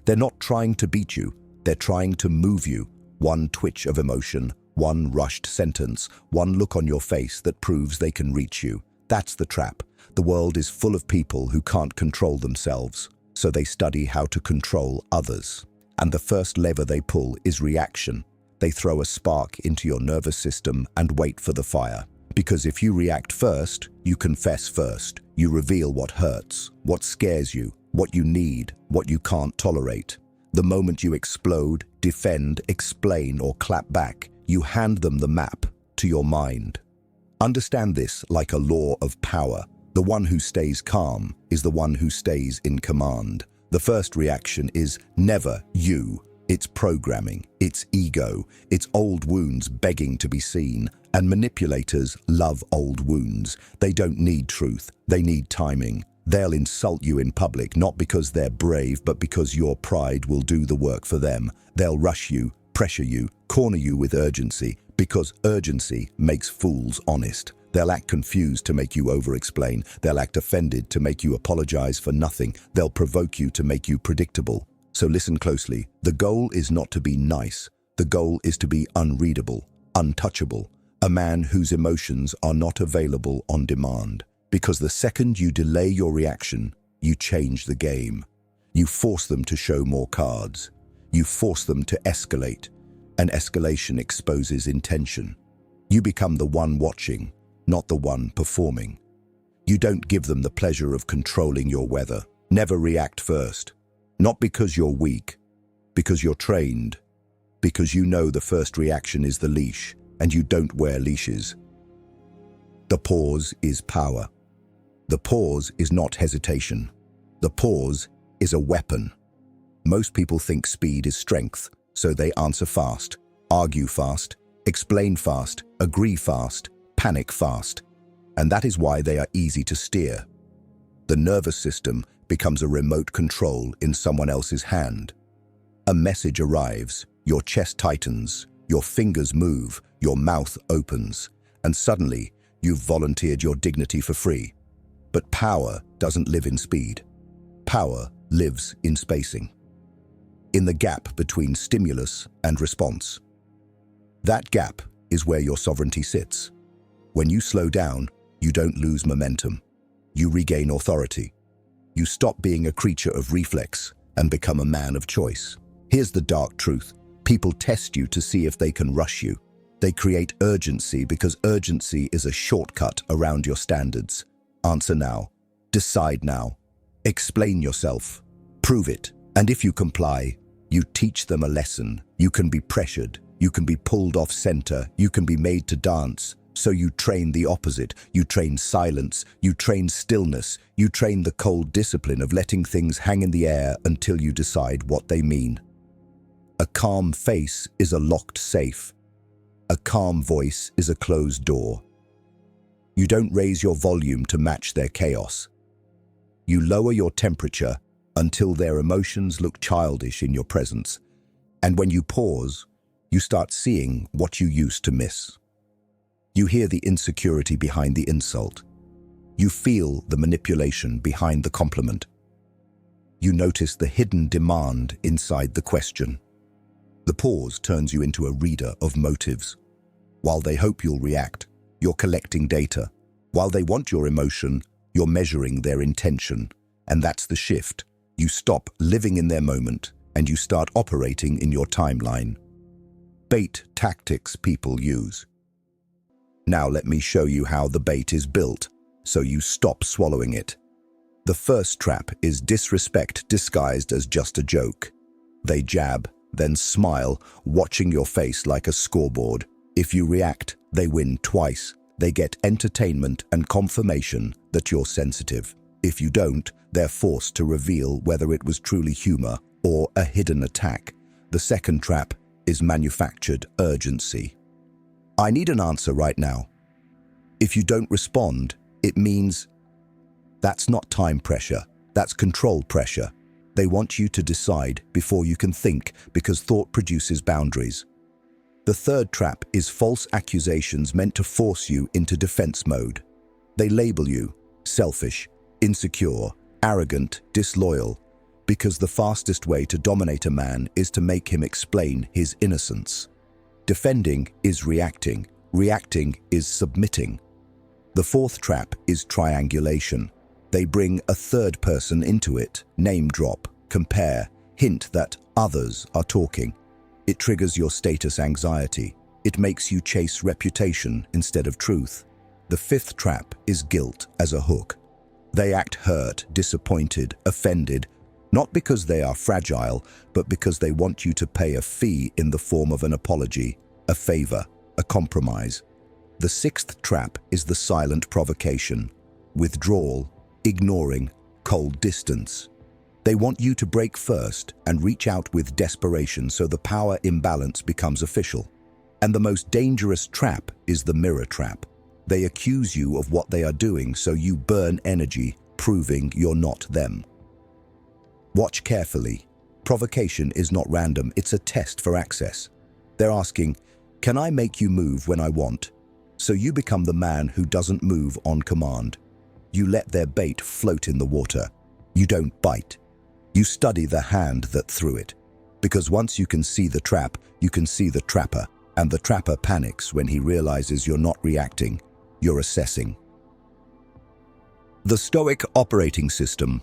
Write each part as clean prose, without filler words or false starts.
They're not trying to beat you, they're trying to move you. One twitch of emotion, one rushed sentence, one look on your face that proves they can reach you. That's the trap. The world is full of people who can't control themselves, so they study how to control others. And the first lever they pull is reaction. They throw a spark into your nervous system and wait for the fire. Because if you react first, you confess first. You reveal what hurts, what scares you, what you need, what you can't tolerate. The moment you explode, defend, explain, or clap back, you hand them the map to your mind. Understand this like a law of power. The one who stays calm is the one who stays in command. The first reaction is never you. It's programming, it's ego, it's old wounds begging to be seen. And manipulators love old wounds. They don't need truth, they need timing. They'll insult you in public, not because they're brave, but because your pride will do the work for them. They'll rush you, pressure you, corner you with urgency, because urgency makes fools honest. They'll act confused to make you over-explain. They'll act offended to make you apologize for nothing. They'll provoke you to make you predictable. So listen closely. The goal is not to be nice. The goal is to be unreadable, untouchable, a man whose emotions are not available on demand. Because the second you delay your reaction, you change the game. You force them to show more cards. You force them to escalate. And escalation exposes intention. You become the one watching, not the one performing. You don't give them the pleasure of controlling your weather. Never react first. Not because you're weak, because you're trained, because you know the first reaction is the leash, and you don't wear leashes. The pause is power. The pause is not hesitation. The pause is a weapon. Most people think speed is strength, so they answer fast, argue fast, explain fast, agree fast, panic fast. And that is why they are easy to steer. The nervous system becomes a remote control in someone else's hand. A message arrives, your chest tightens, your fingers move, your mouth opens, and suddenly you've volunteered your dignity for free. But power doesn't live in speed. Power lives in spacing. In the gap between stimulus and response. That gap is where your sovereignty sits. When you slow down, you don't lose momentum. You regain authority. You stop being a creature of reflex and become a man of choice. Here's the dark truth. People test you to see if they can rush you. They create urgency because urgency is a shortcut around your standards. Answer now. Decide now. Explain yourself. Prove it. And if you comply, you teach them a lesson. You can be pressured. You can be pulled off center. You can be made to dance. So you train the opposite. You train silence. You train stillness. You train the cold discipline of letting things hang in the air until you decide what they mean. A calm face is a locked safe. A calm voice is a closed door. You don't raise your volume to match their chaos. You lower your temperature until their emotions look childish in your presence. And when you pause, you start seeing what you used to miss. You hear the insecurity behind the insult. You feel the manipulation behind the compliment. You notice the hidden demand inside the question. The pause turns you into a reader of motives. While they hope you'll react, you're collecting data. While they want your emotion, you're measuring their intention. And that's the shift. You stop living in their moment and you start operating in your timeline. Bait tactics people use. Now let me show you how the bait is built, so you stop swallowing it. The first trap is disrespect disguised as just a joke. They jab, then smile, watching your face like a scoreboard. If you react, they win twice. They get entertainment and confirmation that you're sensitive. If you don't, they're forced to reveal whether it was truly humor or a hidden attack. The second trap is manufactured urgency. I need an answer right now. If you don't respond, it means that's not time pressure, that's control pressure. They want you to decide before you can think because thought produces boundaries. The third trap is false accusations meant to force you into defense mode. They label you selfish, insecure, arrogant, disloyal. Because the fastest way to dominate a man is to make him explain his innocence. Defending is reacting. Reacting is submitting. The fourth trap is triangulation. They bring a third person into it, name drop, compare, hint that others are talking. It triggers your status anxiety. It makes you chase reputation instead of truth. The fifth trap is guilt as a hook. They act hurt, disappointed, offended, not because they are fragile, but because they want you to pay a fee in the form of an apology, a favor, a compromise. The sixth trap is the silent provocation, withdrawal, ignoring, cold distance. They want you to break first and reach out with desperation so the power imbalance becomes official. And the most dangerous trap is the mirror trap. They accuse you of what they are doing so you burn energy, proving you're not them. Watch carefully. Provocation is not random, it's a test for access. They're asking, can I make you move when I want? So you become the man who doesn't move on command. You let their bait float in the water. You don't bite. You study the hand that threw it. Because once you can see the trap, you can see the trapper. And the trapper panics when he realizes you're not reacting, you're assessing. The Stoic operating system.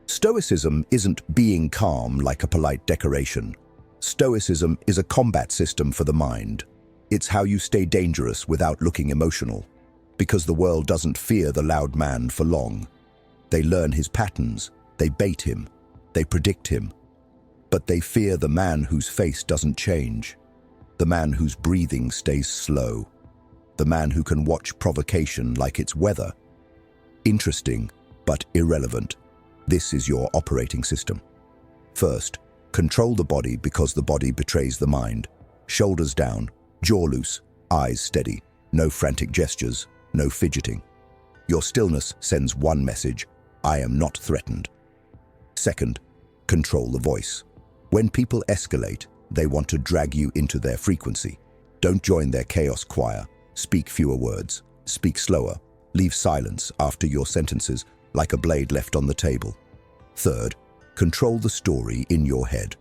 Stoicism isn't being calm like a polite decoration. Stoicism is a combat system for the mind. It's how you stay dangerous without looking emotional. Because the world doesn't fear the loud man for long. They learn his patterns, they bait him, they predict him. But they fear the man whose face doesn't change. The man whose breathing stays slow. The man who can watch provocation like it's weather. Interesting, but irrelevant. This is your operating system. First, control the body because the body betrays the mind. Shoulders down, jaw loose, eyes steady. No frantic gestures, no fidgeting. Your stillness sends one message: I am not threatened. Second, control the voice. When people escalate, they want to drag you into their frequency. Don't join their chaos choir. Speak fewer words. Speak slower. Leave silence after your sentences, like a blade left on the table. Third, control the story in your head.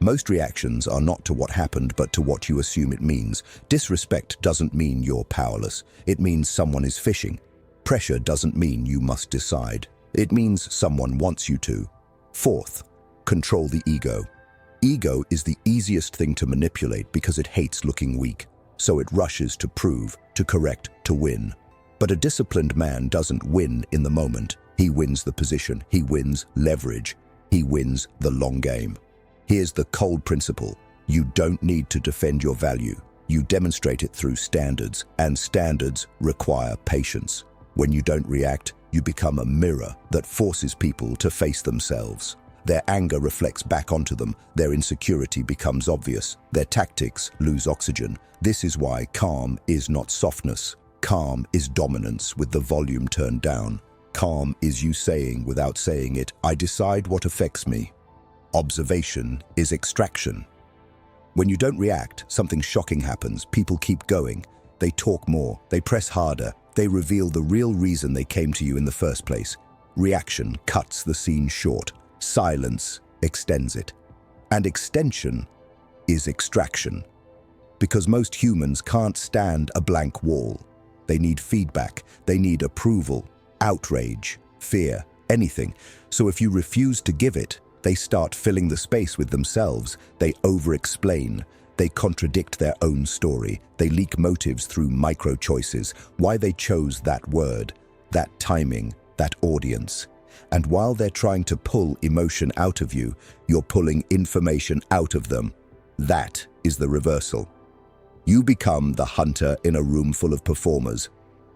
Most reactions are not to what happened, but to what you assume it means. Disrespect doesn't mean you're powerless. It means someone is fishing. Pressure doesn't mean you must decide. It means someone wants you to. Fourth, control the ego. Ego is the easiest thing to manipulate because it hates looking weak, so it rushes to prove, to correct, to win. But a disciplined man doesn't win in the moment. He wins the position, he wins leverage, he wins the long game. Here's the cold principle. You don't need to defend your value. You demonstrate it through standards, and standards require patience. When you don't react, you become a mirror that forces people to face themselves. Their anger reflects back onto them, their insecurity becomes obvious, their tactics lose oxygen. This is why calm is not softness. Calm is dominance with the volume turned down. Calm is you saying without saying it, I decide what affects me. Observation is extraction. When you don't react, something shocking happens. People keep going. They talk more. They press harder. They reveal the real reason they came to you in the first place. Reaction cuts the scene short. Silence extends it. And extension is extraction. Because most humans can't stand a blank wall. They need feedback. They need approval, outrage, fear, anything. So if you refuse to give it, they start filling the space with themselves. They over-explain. They contradict their own story. They leak motives through micro-choices. Why they chose that word, that timing, that audience. And while they're trying to pull emotion out of you, you're pulling information out of them. That is the reversal. You become the hunter in a room full of performers.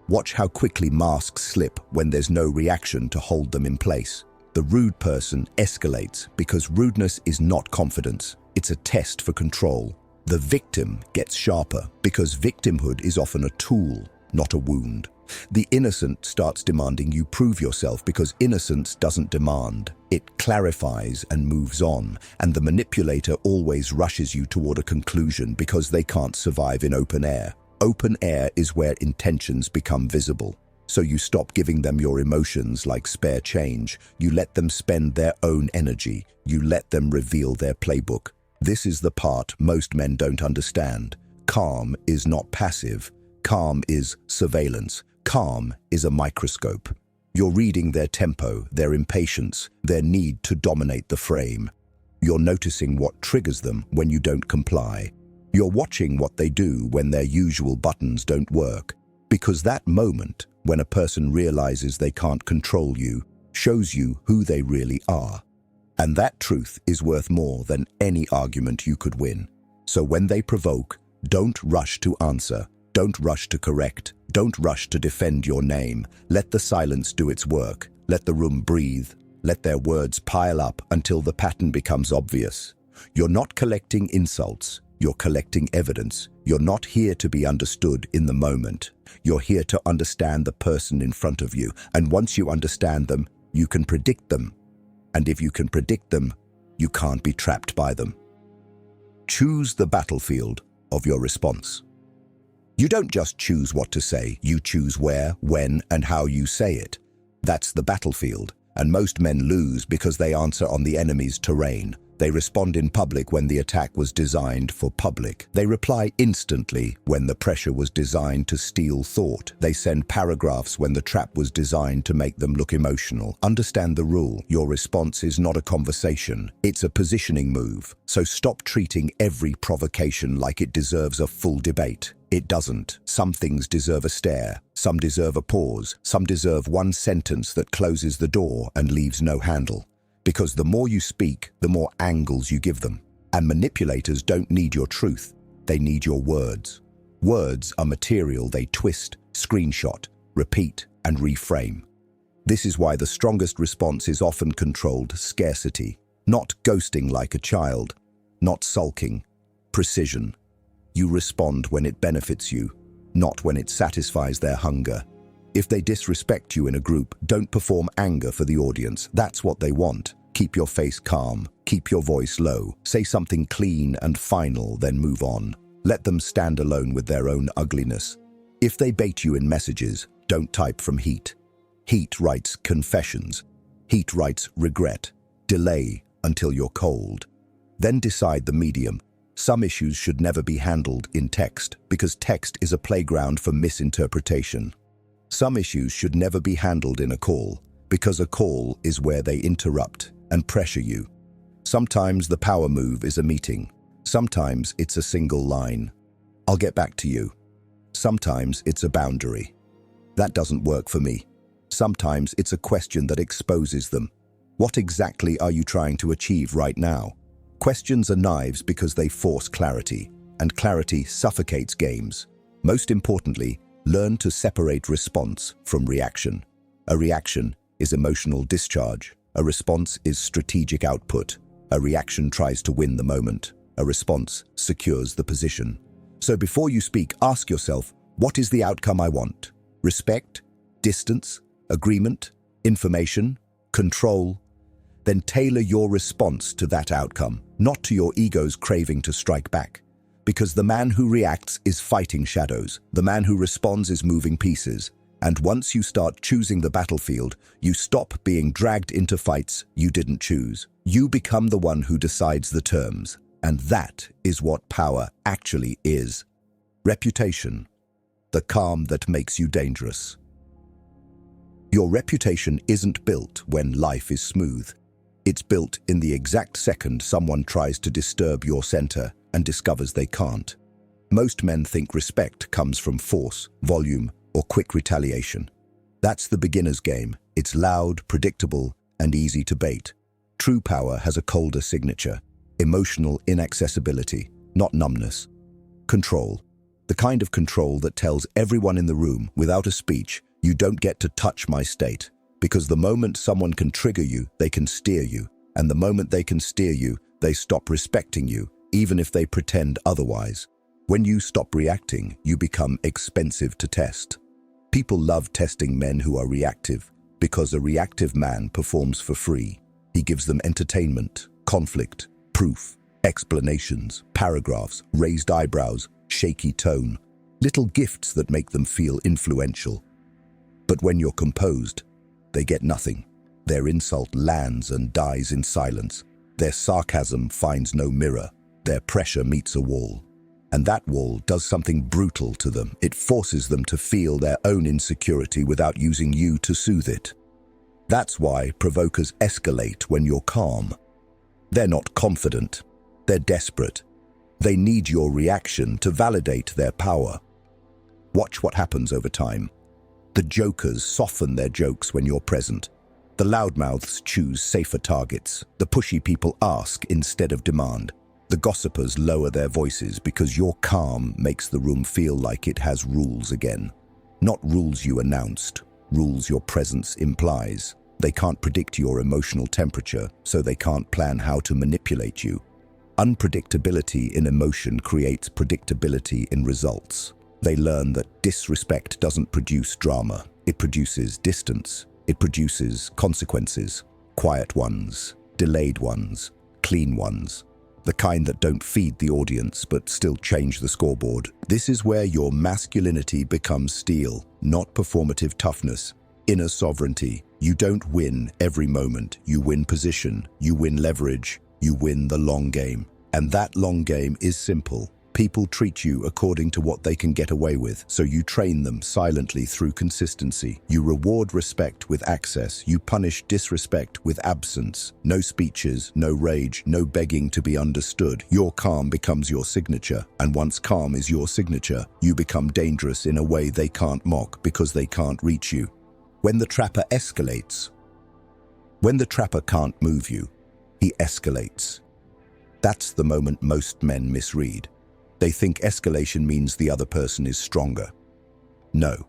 Watch how quickly masks slip when there's no reaction to hold them in place. The rude person escalates because rudeness is not confidence. It's a test for control. The victim gets sharper because victimhood is often a tool, not a wound. The innocent starts demanding you prove yourself because innocence doesn't demand. It clarifies and moves on, and the manipulator always rushes you toward a conclusion because they can't survive in open air. Open air is where intentions become visible. So you stop giving them your emotions like spare change. You let them spend their own energy. You let them reveal their playbook. This is the part most men don't understand. Calm is not passive. Calm is surveillance. Calm is a microscope. You're reading their tempo, their impatience, their need to dominate the frame. You're noticing what triggers them when you don't comply. You're watching what they do when their usual buttons don't work. Because that moment, when a person realizes they can't control you, shows you who they really are. And that truth is worth more than any argument you could win. So when they provoke, don't rush to answer. Don't rush to correct. Don't rush to defend your name. Let the silence do its work. Let the room breathe. Let their words pile up until the pattern becomes obvious. You're not collecting insults. You're collecting evidence. You're not here to be understood in the moment. You're here to understand the person in front of you. And once you understand them, you can predict them. And if you can predict them, you can't be trapped by them. Choose the battlefield of your response. You don't just choose what to say, you choose where, when, and how you say it. That's the battlefield, and most men lose because they answer on the enemy's terrain. They respond in public when the attack was designed for public. They reply instantly when the pressure was designed to steal thought. They send paragraphs when the trap was designed to make them look emotional. Understand the rule. Your response is not a conversation. It's a positioning move. So stop treating every provocation like it deserves a full debate. It doesn't. Some things deserve a stare. Some deserve a pause. Some deserve one sentence that closes the door and leaves no handle. Because the more you speak, the more angles you give them. And manipulators don't need your truth. They need your words. Words are material they twist, screenshot, repeat, and reframe. This is why the strongest response is often controlled scarcity. Not ghosting like a child. Not sulking. Precision. You respond when it benefits you, not when it satisfies their hunger. If they disrespect you in a group, don't perform anger for the audience. That's what they want. Keep your face calm. Keep your voice low. Say something clean and final, then move on. Let them stand alone with their own ugliness. If they bait you in messages, don't type from heat. Heat writes confessions. Heat writes regret. Delay until you're cold. Then decide the medium. Some issues should never be handled in text because text is a playground for misinterpretation. Some issues should never be handled in a call, because a call is where they interrupt and pressure you. Sometimes the power move is a meeting. Sometimes it's a single line. I'll get back to you. Sometimes it's a boundary. That doesn't work for me. Sometimes it's a question that exposes them. What exactly are you trying to achieve right now? Questions are knives because they force clarity, and clarity suffocates games. Most importantly, learn to separate response from reaction. A reaction is emotional discharge. A response is strategic output. A reaction tries to win the moment. A response secures the position. So before you speak, ask yourself, what is the outcome I want? Respect? Distance? Agreement? Information? Control? Then tailor your response to that outcome, not to your ego's craving to strike back. Because the man who reacts is fighting shadows. The man who responds is moving pieces. And once you start choosing the battlefield, you stop being dragged into fights you didn't choose. You become the one who decides the terms. And that is what power actually is. Reputation. The calm that makes you dangerous. Your reputation isn't built when life is smooth. It's built in the exact second someone tries to disturb your center and discovers they can't. Most men think respect comes from force, volume, or quick retaliation. That's the beginner's game. It's loud, predictable, and easy to bait. True power has a colder signature, emotional inaccessibility, not numbness. Control. The kind of control that tells everyone in the room, without a speech, you don't get to touch my state. Because the moment someone can trigger you, they can steer you. And the moment they can steer you, they stop respecting you, even if they pretend otherwise. When you stop reacting, you become expensive to test. People love testing men who are reactive, because a reactive man performs for free. He gives them entertainment, conflict, proof, explanations, paragraphs, raised eyebrows, shaky tone, little gifts that make them feel influential. But when you're composed, they get nothing. Their insult lands and dies in silence. Their sarcasm finds no mirror. Their pressure meets a wall. And that wall does something brutal to them. It forces them to feel their own insecurity without using you to soothe it. That's why provokers escalate when you're calm. They're not confident. They're desperate. They need your reaction to validate their power. Watch what happens over time. The jokers soften their jokes when you're present. The loudmouths choose safer targets. The pushy people ask instead of demand. The gossipers lower their voices because your calm makes the room feel like it has rules again. Not rules you announced, rules your presence implies. They can't predict your emotional temperature, so they can't plan how to manipulate you. Unpredictability in emotion creates predictability in results. They learn that disrespect doesn't produce drama. It produces distance. It produces consequences. Quiet ones, delayed ones, clean ones. The kind that don't feed the audience but still change the scoreboard. This is where your masculinity becomes steel, not performative toughness. Inner sovereignty. You don't win every moment. You win position. You win leverage. You win the long game. And that long game is simple. People treat you according to what they can get away with, so you train them silently through consistency. You reward respect with access. You punish disrespect with absence. No speeches, no rage, no begging to be understood. Your calm becomes your signature, and once calm is your signature, you become dangerous in a way they can't mock because they can't reach you. When the trapper escalates, when the trapper can't move you, he escalates. That's the moment most men misread. They think escalation means the other person is stronger. No.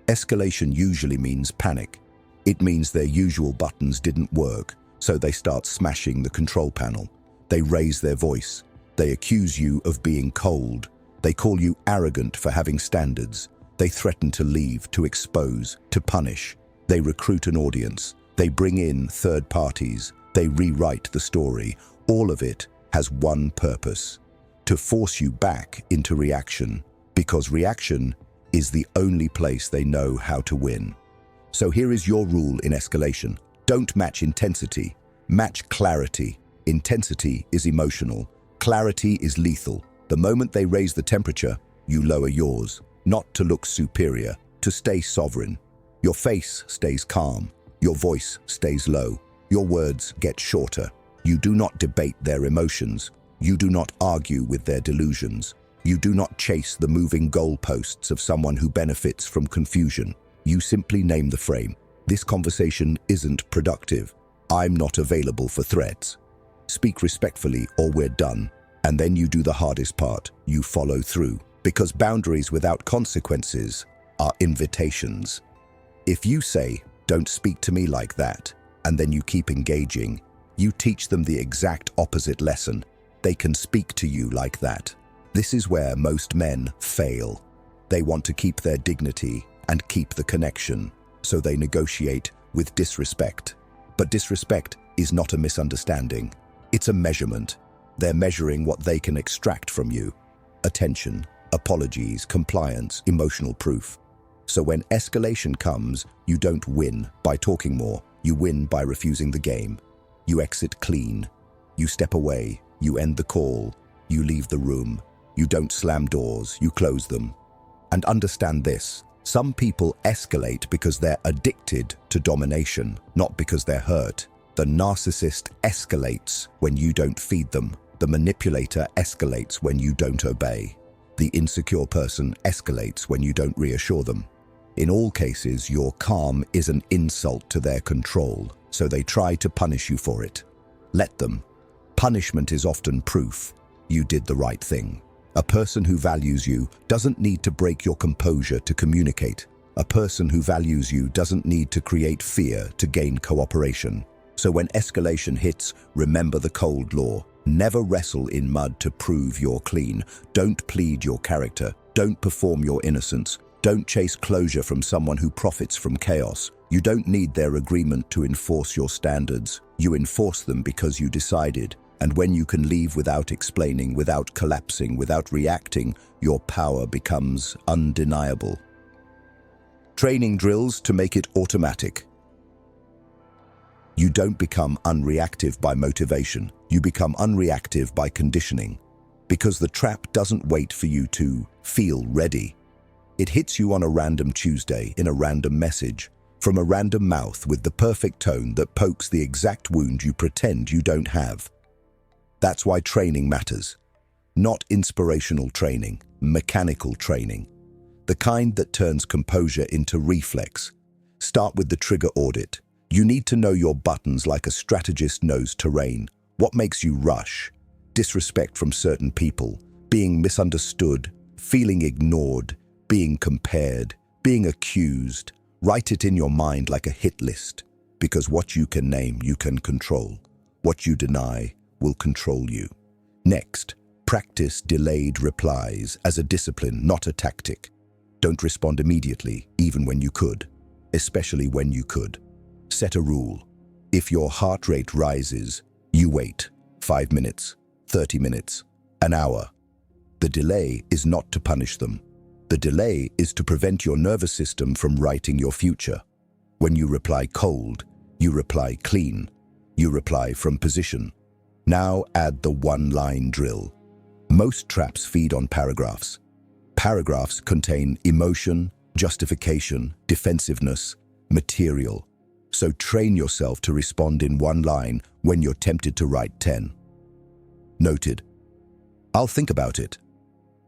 Escalation usually means panic. It means their usual buttons didn't work, so they start smashing the control panel. They raise their voice. They accuse you of being cold. They call you arrogant for having standards. They threaten to leave, to expose, to punish. They recruit an audience. They bring in third parties. They rewrite the story. All of it has one purpose: to force you back into reaction, because reaction is the only place they know how to win. So here is your rule in escalation. Don't match intensity, match clarity. Intensity is emotional, clarity is lethal. The moment they raise the temperature, you lower yours, not to look superior, to stay sovereign. Your face stays calm, your voice stays low, your words get shorter. You do not debate their emotions. You do not argue with their delusions. You do not chase the moving goalposts of someone who benefits from confusion. You simply name the frame. This conversation isn't productive. I'm not available for threats. Speak respectfully or we're done. And then you do the hardest part. You follow through. Because boundaries without consequences are invitations. If you say, "Don't speak to me like that," and then you keep engaging, you teach them the exact opposite lesson. They can speak to you like that. This is where most men fail. They want to keep their dignity and keep the connection, so they negotiate with disrespect. But disrespect is not a misunderstanding. It's a measurement. They're measuring what they can extract from you. Attention, apologies, compliance, emotional proof. So when escalation comes, you don't win by talking more. You win by refusing the game. You exit clean. You step away. You end the call. You leave the room. You don't slam doors. You close them. And understand this. Some people escalate because they're addicted to domination, not because they're hurt. The narcissist escalates when you don't feed them. The manipulator escalates when you don't obey. The insecure person escalates when you don't reassure them. In all cases, your calm is an insult to their control, so they try to punish you for it. Let them. Punishment is often proof you did the right thing. A person who values you doesn't need to break your composure to communicate. A person who values you doesn't need to create fear to gain cooperation. So when escalation hits, remember the cold law. Never wrestle in mud to prove you're clean. Don't plead your character. Don't perform your innocence. Don't chase closure from someone who profits from chaos. You don't need their agreement to enforce your standards. You enforce them because you decided. And when you can leave without explaining, without collapsing, without reacting, your power becomes undeniable. Training drills to make it automatic. You don't become unreactive by motivation. You become unreactive by conditioning. Because the trap doesn't wait for you to feel ready. It hits you on a random Tuesday in a random message, from a random mouth with the perfect tone that pokes the exact wound you pretend you don't have. That's why training matters. Not inspirational training, mechanical training. The kind that turns composure into reflex. Start with the trigger audit. You need to know your buttons like a strategist knows terrain. What makes you rush? Disrespect from certain people, being misunderstood, feeling ignored, being compared, being accused. Write it in your mind like a hit list, because what you can name, you can control. What you deny will control you. Next, practice delayed replies as a discipline, not a tactic. Don't respond immediately, even when you could, especially when you could. Set a rule. If your heart rate rises, you wait 5 minutes, 30 minutes, an hour. The delay is not to punish them. The delay is to prevent your nervous system from writing your future. When you reply cold, you reply clean. You reply from position. Now add the one-line drill. Most traps feed on paragraphs. Paragraphs contain emotion, justification, defensiveness, material. So train yourself to respond in one line when you're tempted to write 10. Noted. I'll think about it.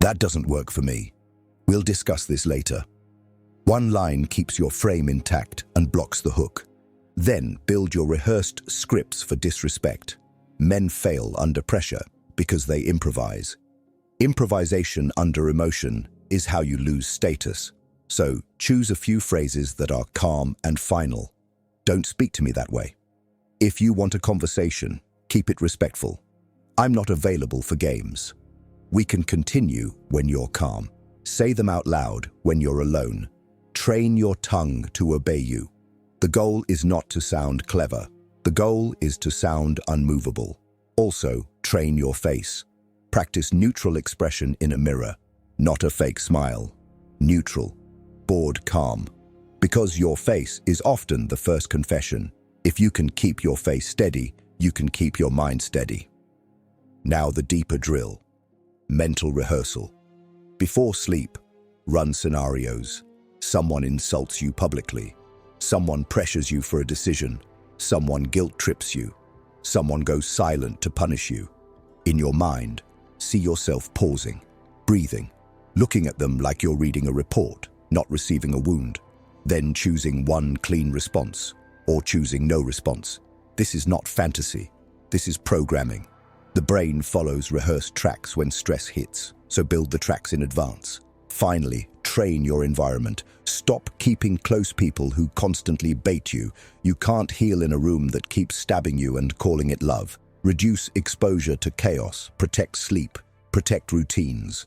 That doesn't work for me. We'll discuss this later. One line keeps your frame intact and blocks the hook. Then build your rehearsed scripts for disrespect. Men fail under pressure because they improvise. Improvisation under emotion is how you lose status. So choose a few phrases that are calm and final. Don't speak to me that way. If you want a conversation, keep it respectful. I'm not available for games. We can continue when you're calm. Say them out loud when you're alone. Train your tongue to obey you. The goal is not to sound clever. The goal is to sound unmovable. Also, train your face. Practice neutral expression in a mirror, not a fake smile. Neutral, bored, calm. Because your face is often the first confession. If you can keep your face steady, you can keep your mind steady. Now the deeper drill. Mental rehearsal. Before sleep, run scenarios. Someone insults you publicly. Someone pressures you for a decision. Someone guilt trips you. Someone goes silent to punish you. In your mind, see yourself pausing, breathing, looking at them like you're reading a report, not receiving a wound, then choosing one clean response or choosing no response. This is not fantasy. This is programming. The brain follows rehearsed tracks when stress hits, so build the tracks in advance. Finally, train your environment. Stop keeping close people who constantly bait you. You can't heal in a room that keeps stabbing you and calling it love. Reduce exposure to chaos. Protect sleep. Protect routines.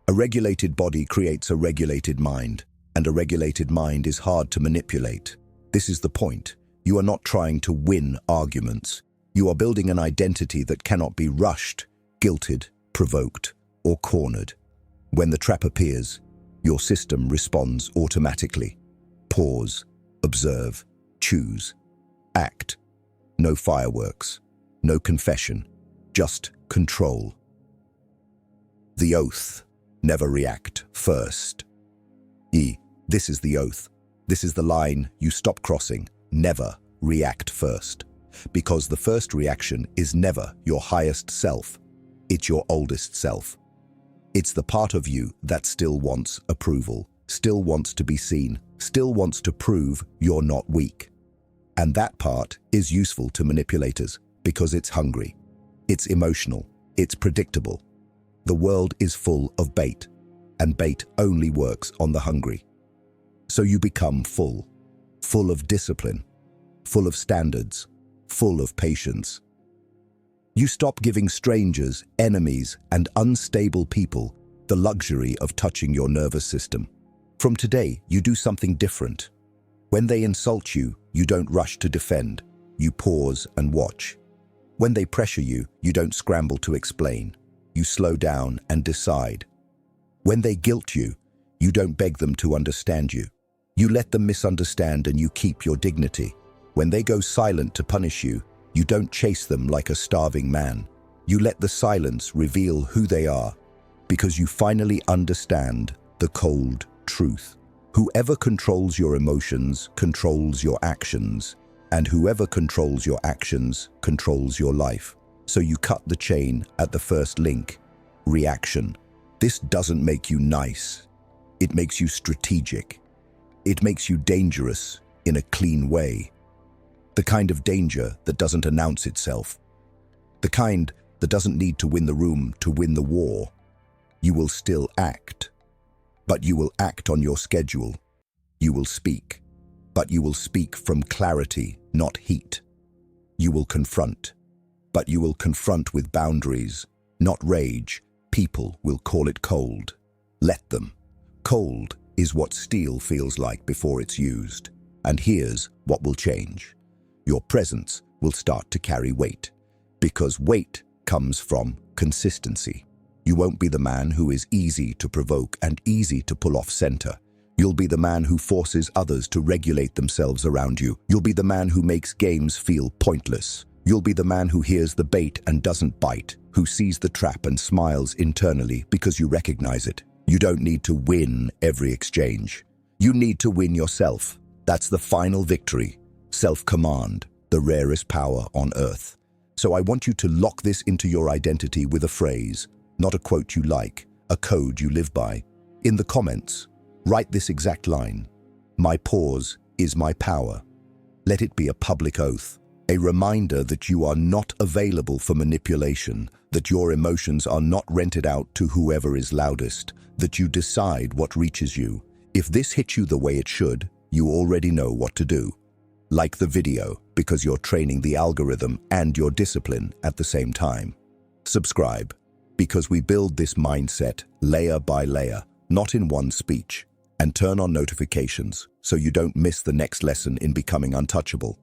A regulated body creates a regulated mind, and a regulated mind is hard to manipulate. This is the point. You are not trying to win arguments. You are building an identity that cannot be rushed, guilted, provoked, or cornered. When the trap appears, your system responds automatically. Pause, observe, choose, act. No fireworks, no confession, just control. The oath, never react first. This is the oath. This is the line you stop crossing. Never react first. Because the first reaction is never your highest self. It's your oldest self. It's the part of you that still wants approval, still wants to be seen, still wants to prove you're not weak. And that part is useful to manipulators because it's hungry, it's emotional, it's predictable. The world is full of bait, and bait only works on the hungry. So you become full of discipline, full of standards, full of patience. You stop giving strangers, enemies, and unstable people the luxury of touching your nervous system. From today, you do something different. When they insult you, you don't rush to defend. You pause and watch. When they pressure you, you don't scramble to explain. You slow down and decide. When they guilt you, you don't beg them to understand you. You let them misunderstand and you keep your dignity. When they go silent to punish you, you don't chase them like a starving man. You let the silence reveal who they are, because you finally understand the cold truth. Whoever controls your emotions controls your actions, and whoever controls your actions controls your life. So you cut the chain at the first link, reaction. This doesn't make you nice. It makes you strategic. It makes you dangerous in a clean way. The kind of danger that doesn't announce itself. The kind that doesn't need to win the room to win the war. You will still act, but you will act on your schedule. You will speak, but you will speak from clarity, not heat. You will confront, but you will confront with boundaries, not rage. People will call it cold. Let them. Cold is what steel feels like before it's used. And here's what will change. Your presence will start to carry weight, because weight comes from consistency. You won't be the man who is easy to provoke and easy to pull off center. You'll be the man who forces others to regulate themselves around you. You'll be the man who makes games feel pointless. You'll be the man who hears the bait and doesn't bite, who sees the trap and smiles internally because you recognize it. You don't need to win every exchange. You need to win yourself. That's the final victory. Self-command, the rarest power on earth. So I want you to lock this into your identity with a phrase, not a quote you like, a code you live by. In the comments, write this exact line. My pause is my power. Let it be a public oath, a reminder that you are not available for manipulation, that your emotions are not rented out to whoever is loudest, that you decide what reaches you. If this hits you the way it should, you already know what to do. Like the video, because you're training the algorithm and your discipline at the same time. Subscribe, because we build this mindset layer by layer, not in one speech. And turn on notifications so you don't miss the next lesson in becoming untouchable.